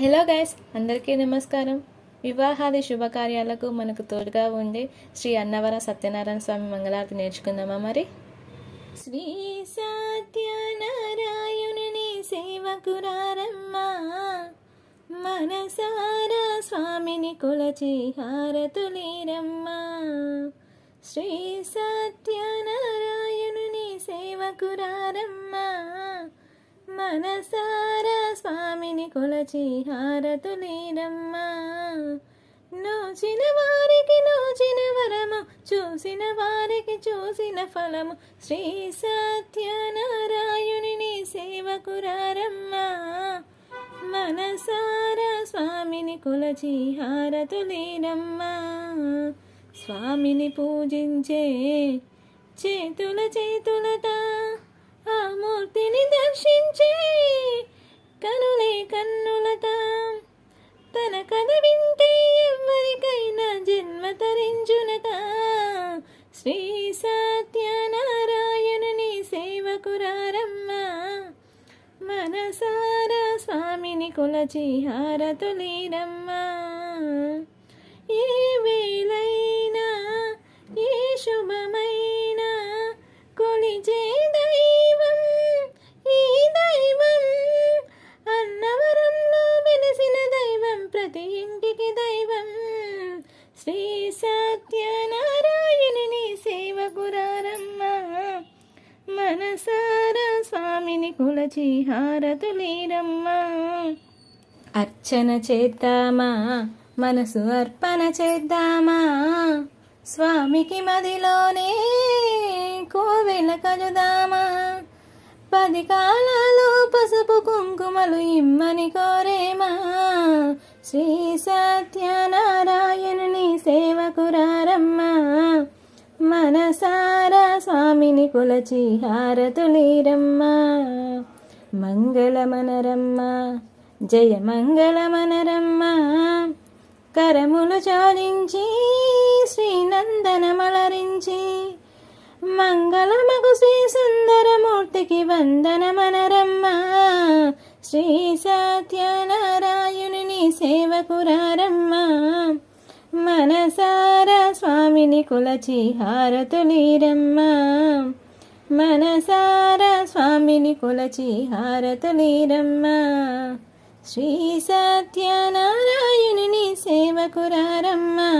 Hello guys, అందరికీ నమస్కారం. వివాహాది శుభకార్యాలకు మనకు తోడుగా ఉండే శ్రీ అన్నవరం సత్యనారాయణ స్వామి మంగళారతి నేర్చుకుందామా మరి. శ్రీ సత్యనారాయణుని సేవకురారమ్మా, మనసారా స్వామిని కొలచి హారతులీరమ్మా. శ్రీ సత్యనారాయణుని సేవకురారమ్మా, మనసారా స్వామిని కొలచి హారతులీరమ్మా. నోచిన వారికి నోచిన వరము, చూసిన వారికి చూసిన ఫలము. శ్రీ సత్యనారాయణుని సేవకురారమ్మా, మనసారా స్వామిని కొలచి హారతులీరమ్మా. స్వామిని పూజించే చేతులట, ఆ మూర్తిని దర్శించే కనులే కన్నులట. తన కథ వింటే ఎవరికైనా జన్మ తరించునట. శ్రీ సత్యనారాయణుని సేవకురారమ్మా, మనసారా స్వామిని కొలచి హారతులీరమ్మా. ఏ వేళైనా ఏ శుభమైనా కొలిచే దైవం ఈ దైవం. అన్నవరంలో వెలిసిన దైవం, ప్రతి ఇంటికి దైవం. శ్రీ సత్యనారాయణుని సేవకురారమ్మా, మనసారా స్వామిని కొలచి హారతులీరమ్మా. అర్చన చేద్దామా, మనసు అర్పణ చేద్దామా, స్వామికి మదిలోనే కోవెల కలుదామా. 10 కాలాలు పసుపు కుంకుమలు ఇమ్మని కోరేమా. శ్రీ సత్యనారాయణుని సేవకురారమ్మా, మనసారా స్వామిని కొలచి హారతులీరమ్మా. మంగళమనరమ్మా, జయ మంగళమనరమ్మా. కరములు చాలించి శ్రీనందనమలరించి, మంగళమగు శ్రీ సుందరమూర్తికి వందనమనరమ్మా. శ్రీ సత్యనారాయణుని సేవకురారమ్మా, మనసారా స్వామిని కొలచి హారతులీరమ్మా. మనసారా స్వామిని కొలచి హారతులీరమ్మా. శ్రీ సత్యనారాయణుని సేవకురారమ్మా.